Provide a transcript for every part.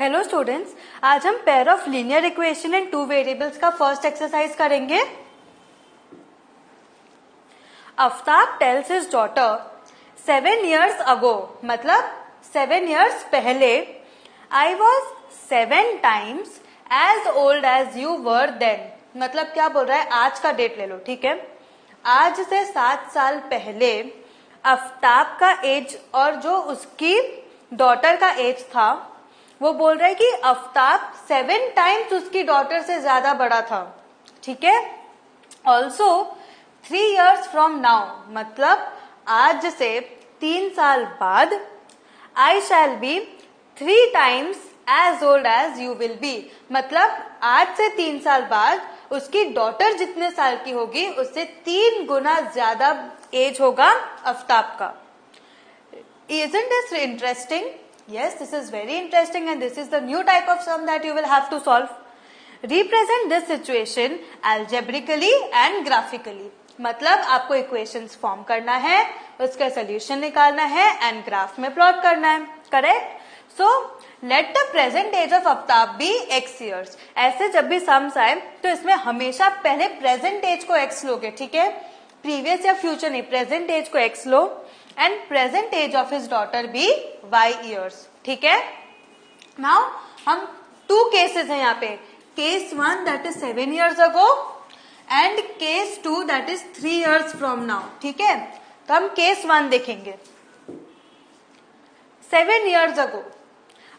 Hello students, आज हम pair of linear equation in two variables का फर्स्ट एक्सरसाइज करेंगे। Aftab tells his daughter 7 years ago, मतलब 7 years पहले, I was 7 times as old as you were then. मतलब क्या बोल रहा है, आज का डेट ले लो, ठीक है। आज से 7 साल पहले आफ्ताब का एज और जो उसकी डॉटर का एज था, वो बोल रहा है कि आफ्ताब 7 times उसकी डॉटर से ज्यादा बड़ा था, ठीक है। ऑल्सो 3 years फ्रॉम नाउ, मतलब आज से 3 साल बाद, I shall be 3 times as old as you will be. मतलब आज से 3 साल बाद उसकी डॉटर जितने साल की होगी उससे 3 गुना ज्यादा एज होगा आफ्ताब का। Isn't this interesting? Yes, this is very interesting and this is the new type of sum that you will have to solve. Represent this situation algebraically and graphically. मतलब आपको इक्वेशंस फॉर्म करना है, उसका solution निकालना है and graph में plot करना है, correct. So let the present age of Aftab be x years। ऐसे जब भी सम्स आए तो इसमें हमेशा पहले प्रेजेंट एज को x लोगे, ठीक है। प्रीवियस या फ्यूचर नहीं, प्रेजेंट एज को x लो and present age of his daughter be y years, ठीक है। नाउ हम 2 केसेस हैं यहाँ पे, case 1 that is 7 years ago and case 2 that is 3 years from now, ठीक है। तो हम केस 1 देखेंगे। 7 years ago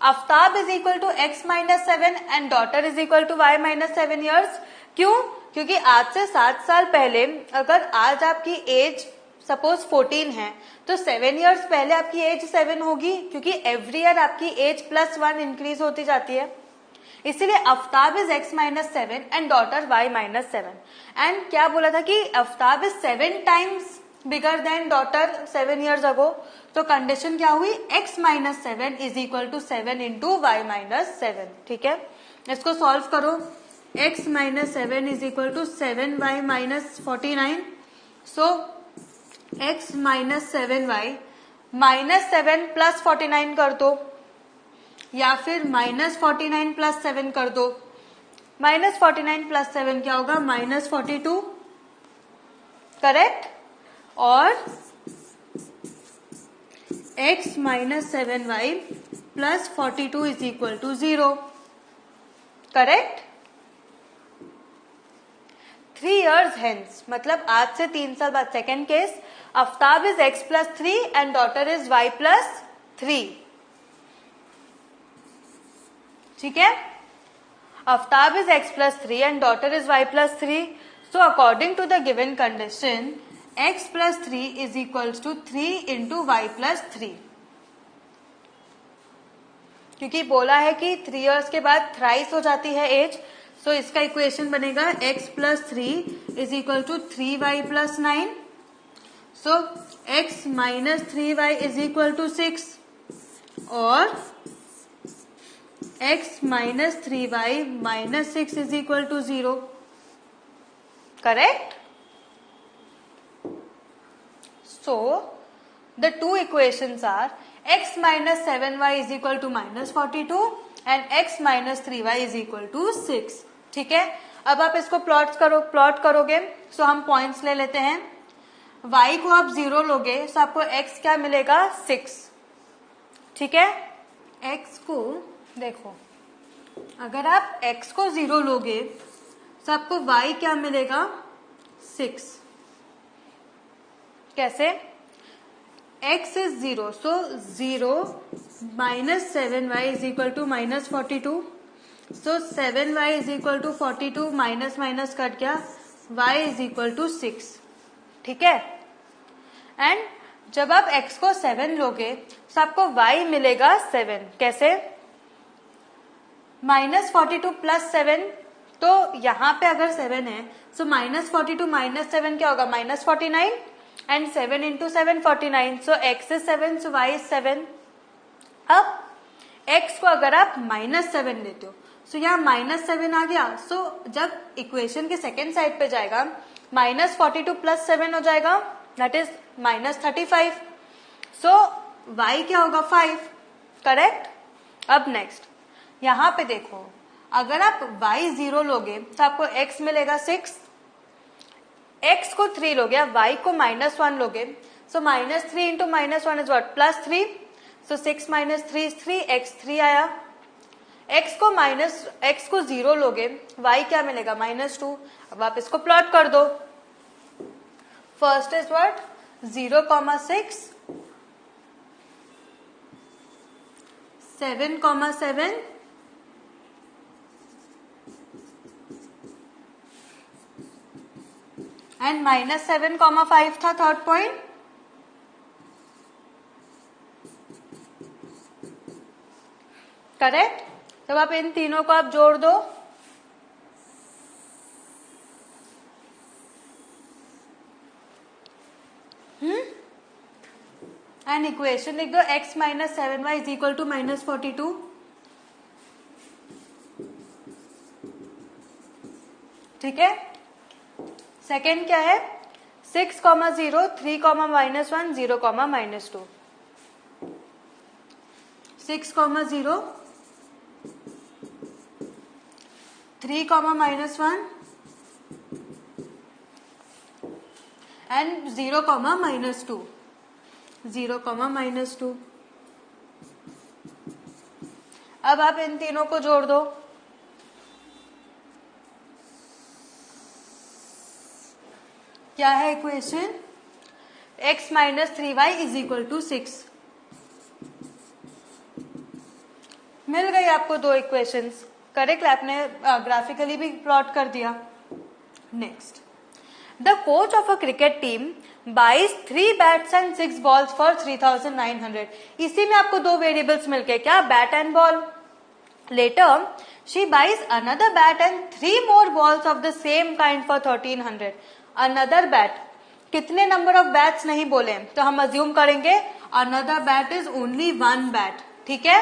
Aftab is equal to x minus 7 and daughter is equal to y minus 7 years। क्यों? क्योंकि आज से 7 साल पहले, अगर आज आपकी एज सपोज 14 है तो 7 years पहले आपकी एज 7 होगी, क्योंकि एवरी ईयर आपकी एज +1 इंक्रीज होती जाती है। इसीलिए Aftab is x minus 7 and daughter y minus 7। And क्या बोला था कि Aftab is 7 times bigger than daughter 7 years ago. तो कंडीशन क्या हुई, x minus 7 is equal to 7 into y minus 7, ठीक है। इसको सॉल्व करो, x minus 7 is equal to 7y minus 49। So x minus 7y minus 7 plus 49 कर दो, या फिर minus 49 plus 7 कर दो। minus 49 plus 7 क्या होगा, minus 42, करेक्ट। और x minus 7y plus 42 is equal to 0, correct. 3 years hence, मतलब आज से 3 साल बाद, second case, Aftab is x plus 3 and daughter is y plus 3, ठीक है। Aftab is x plus 3 and daughter is y plus 3। So according to the given condition x plus 3 is equals to 3 into y plus 3। क्योंकि बोला है कि 3 years के बाद thrice हो जाती है एज, सो इसका इक्वेशन बनेगा x plus 3 is equal to 3y plus 9। So x minus 3y is equal to 6 और x minus 3y minus 6 is equal to 0, correct. So, the two equations are x minus 7y is equal to minus 42 and x minus 3y is equal to 6, ठीक है। अब आप इसको plot करोगे, सो हम points ले लेते हैं। y को आप 0 लोगे, सो आपको x क्या मिलेगा, 6, ठीक है। x को देखो, अगर आप x को 0 लोगे तो आपको y क्या मिलेगा, 6। कैसे, x is 0, so 0 minus 7y is equal to minus 42, so 7y is equal to 42, minus minus cut गया, y is equal to 6, ठीक है। एंड जब आप x को 7 लोगे तो आपको y मिलेगा 7, कैसे, minus 42 plus 7, तो यहाँ पे अगर 7 है, so minus 42 minus 7 क्या होगा, minus 49 and 7 into 7 49, so x is 7, so y is 7। अब x को अगर आप -7 लेते हो, so यहाँ -7 आ गया, so जब इक्वेशन के सेकेंड साइड पे जाएगा -42 plus 7 हो जाएगा, that is -35, so y क्या होगा, 5, करेक्ट। अब नेक्स्ट यहाँ पे देखो, अगर आप y 0 लोगे तो आपको x मिलेगा 6, x को 3 लोगे, आप y को -1 लोगे, सो -3 into -1 is what, +3, so 6 - 3 is 3, x 3 आया। x को 0 लोगे, y क्या मिलेगा, -2। अब आप इसको प्लॉट कर दो। फर्स्ट इज व्हाट, 0,6, 7,7 एंड -7,5 था थर्ड पॉइंट। करेक्ट। तब आप इन तीनों को आप जोड़ दो, एंड इक्वेशन लिख दो, x - 7y is equal to -42। ठीक है। सेकेंड क्या है, 6, 0, 3, -1, 0, -2। 6, 0, 3, -1 एंड 0, -2, 0, -2। अब आप इन तीनों को जोड़ दो, क्या है equation, x - 3y is equal to 6। मिल गई आपको दो इक्वेशंस। करेक्ट, आपने ग्राफिकली भी प्लॉट कर दिया। Next, the coach of a cricket team buys 3 bats and 6 balls for 3,900। इसी में आपको दो वेरिएबल्स मिल गए, क्या, bat and ball. Later she buys another bat and 3 more balls of the same kind for 1,300। Another bat, कितने number of bats नहीं बोले, तो हम अज्यूम करेंगे another bat is only 1 bat. ठीक है,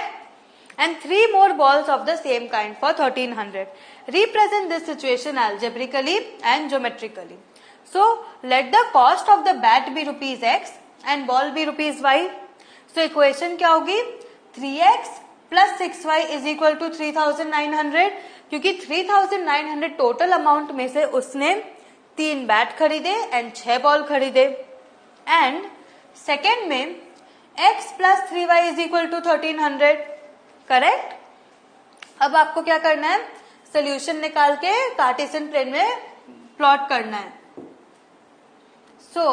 and 3 more balls of the same kind for 1,300. Represent this situation algebraically and geometrically. So let the cost of the bat be rupees x and ball be rupees y. So equation क्या होगी, 3x plus 6y is equal to 3,900, क्योंकि 3,900 total amount में से उसने 3 bat खरीदे and 6 ball खरीदे। And second में x plus 3y is equal to 1,300। Correct. अब आपको क्या करना है, सोल्यूशन निकाल के कार्टेशियन प्लेन में प्लॉट करना है। सो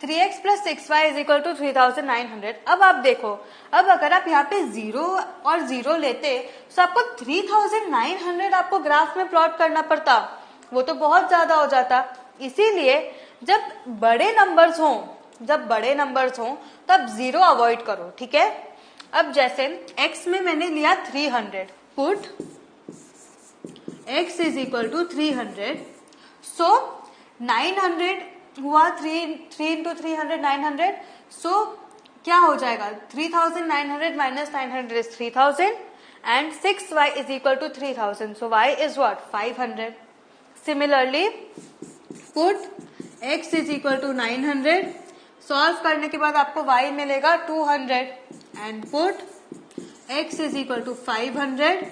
3x plus 6y is equal to 3,900। अब आप देखो, अब अगर आप यहाँ पे 0 और 0 लेते तो आपको 3,900 आपको ग्राफ में प्लॉट करना पड़ता, वो तो बहुत ज्यादा हो जाता। इसीलिए जब बड़े नंबर्स हों तो आप 0 अवॉइड करो। ठीक है। अब जैसे x में मैंने लिया 300, put x is equal to 300, so 900 हुआ, 3 इंटू 300 900, सो क्या हो जाएगा, 3,900 minus 900 is 3,000 and 6y is equal to 3,000, so y is what, 500। Similarly put x is equal to 900, solve करने के बाद आपको y मिलेगा 200 and put x is equal to 500,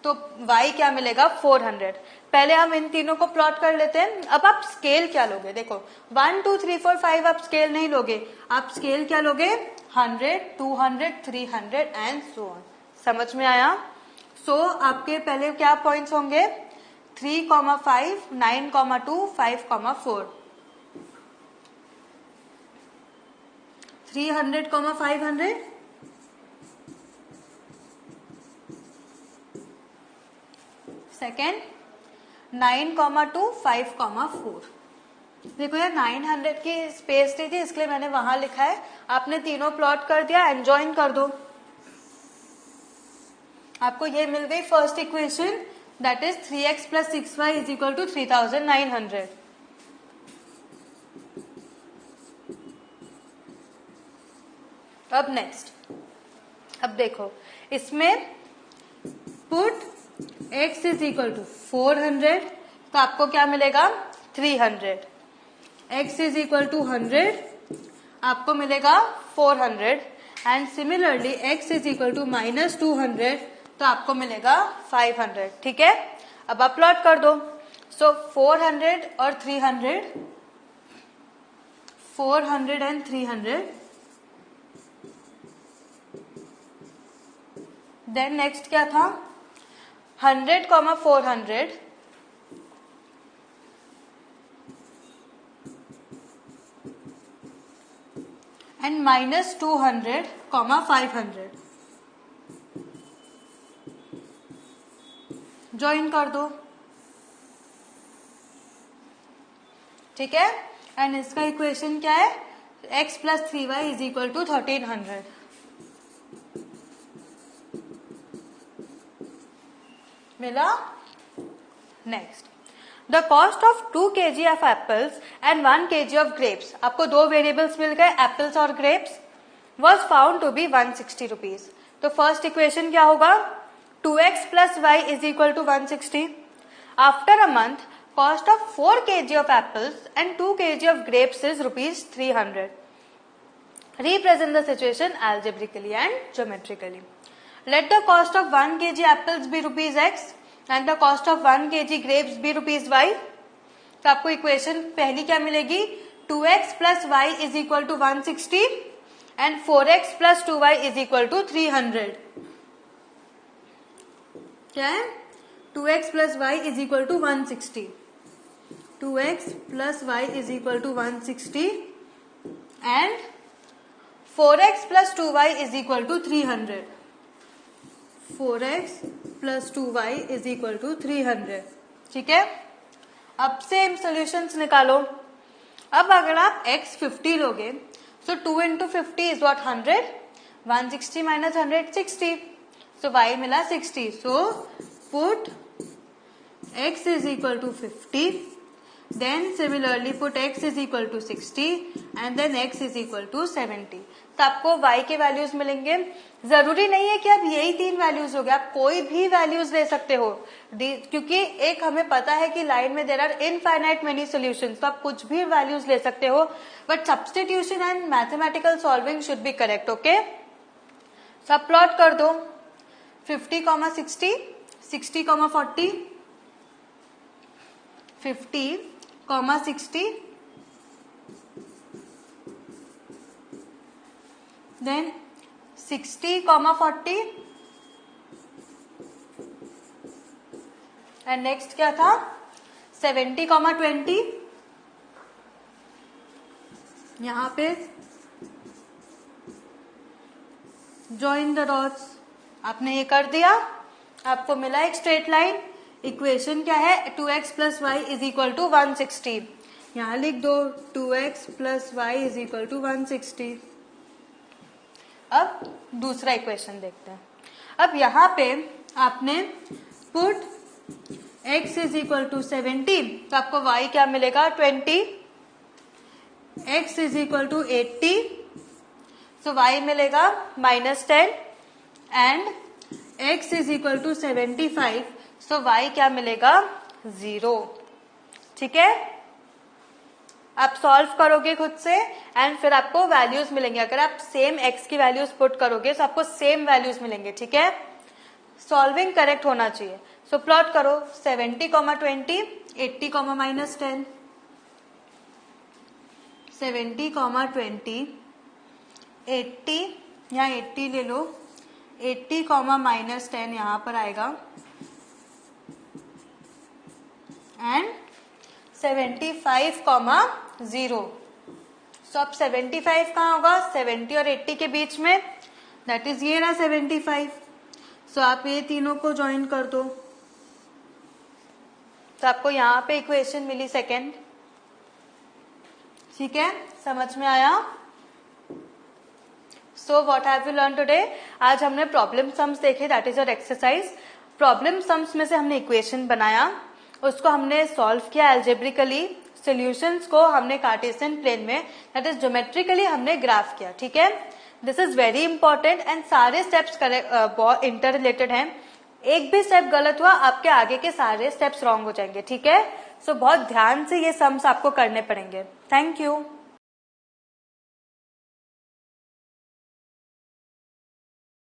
तो y क्या मिलेगा, 400। पहले हम इन तीनों को प्लॉट कर लेते हैं। अब आप स्केल क्या लोगे, देखो 1 2 3 4 5 आप स्केल नहीं लोगे, आप स्केल क्या लोगे, 100 200 300 एंड सो ऑन। समझ में आया। सो आपके पहले क्या पॉइंट्स होंगे, 3, 5, 9, 2, 5, 4, 300, 500, सेकेंड 9, 2, 5, 4। देखो यार 900 की स्पेस नहीं थी, इसलिए मैंने वहां लिखा है, आपने तीनों प्लॉट कर दिया, एंड ज्वाइन कर दो। आपको ये मिल गई first equation, that is 3x plus 6y is equal to 3,900। अब नेक्स्ट, अब देखो इसमें put x is equal to 400, तो आपको क्या मिलेगा, 300, x इज इक्वल टू 100, आपको मिलेगा 400, and similarly x is equal to -200, तो आपको मिलेगा 500. ठीक है, अब आप प्लॉट कर दो. सो 400 और 300, 400 एंड 300. देन नेक्स्ट क्या था, 100, 400 एंड -200, 500. ज्वाइन कर दो. ठीक है, एंड इसका इक्वेशन क्या है, x + 3y is equal to 1300. मिला. Next, the cost of 2 kg of apples and 1 kg of grapes. आपको दो वेरिएबल्स मिल गए, एप्पल्स और grapes. Was found to be 160 rupees. तो फर्स्ट इक्वेशन क्या होगा, 2x + y is equal to 160. After a month, cost of 4 kg of apples and 2 kg of grapes is rupees 300. Represent the situation algebraically and geometrically. Let the cost of 1 kg apples be rupees x and the cost of 1 kg grapes be rupees y. तो आपको equation पहली क्या मिलेगी, 2x + y is equal to 160 and 4x + 2y is equal to 300. क्या है, 2x + y is equal to 160. 2x + y is equal to 160 and 4x + 2y is equal to 300. 4x + 2y is equal to 300. ठीक है, अब same solutions निकालो. अब अगर आप x 50 लोगे, so 2 × 50 is what, 100. 160 - 100, 60. So y मिला 60. So put x is equal to 50. Then similarly put x is equal to 60 and then x is equal to 70. तो आपको y के वैल्यूज मिलेंगे. जरूरी नहीं है कि आप यही 3 वैल्यूज हो गए, आप कोई भी वैल्यूज ले सकते हो, क्योंकि एक हमें पता है कि लाइन में there are infinite many solutions, तो आप कुछ भी वैल्यूज ले सकते हो, but substitution and mathematical solving should be correct. Okay, सब प्लॉट कर दो. 50, 60, 60, 40, 50, 60, then 60, 40 एंड नेक्स्ट क्या था, 70, 20. यहां पे जॉइन द डॉट्स. आपने ये कर दिया, आपको मिला एक स्ट्रेट लाइन. इक्वेशन क्या है, 2x + y is equal to 160. यहां लिख दो 2x + y is equal to 160. अब दूसरा इक्वेशन देखते हैं. अब यहां पे आपने put x is equal to 70, तो आपको y क्या मिलेगा, 20. x is equal to 80, so y मिलेगा -10 and x is equal to 75, so y क्या मिलेगा, 0. ठीक है, आप सॉल्व करोगे खुद से एंड फिर आपको वैल्यूज मिलेंगे. अगर आप सेम x की वैल्यूज पुट करोगे तो आपको सेम वैल्यूज मिलेंगे. ठीक है, सॉल्विंग करेक्ट होना चाहिए. सो प्लॉट करो 70, 20, 80, -10. 70, 20, 80, यहाँ 80 ले लो, 80, -10 यहां पर आएगा एंड 75, 0. सो अब 75 कहाँ होगा, 70 और 80 के बीच में, दैट इज ये रहा 75. सो आप ये तीनों को ज्वाइन कर दो, तो आपको यहां पे इक्वेशन मिली सेकेंड. ठीक है, समझ में आया. So what have you learn today. आज हमने प्रॉब्लम सम्स देखे, that is your exercise. Problem sums में से हमने इक्वेशन बनाया, उसको हमने सॉल्व किया एल्जेब्रिकली. सॉल्यूशंस को हमने कार्टेशियन प्लेन में, दैट इज ज्योमेट्रिकली हमने ग्राफ किया. ठीक है, this is very important and सारे स्टेप्स इंटर रिलेटेड हैं. एक भी स्टेप गलत हुआ, आपके आगे के सारे स्टेप्स रॉन्ग हो जाएंगे. ठीक है, सो बहुत ध्यान से ये सम्स आपको करने पड़ेंगे. Thank you.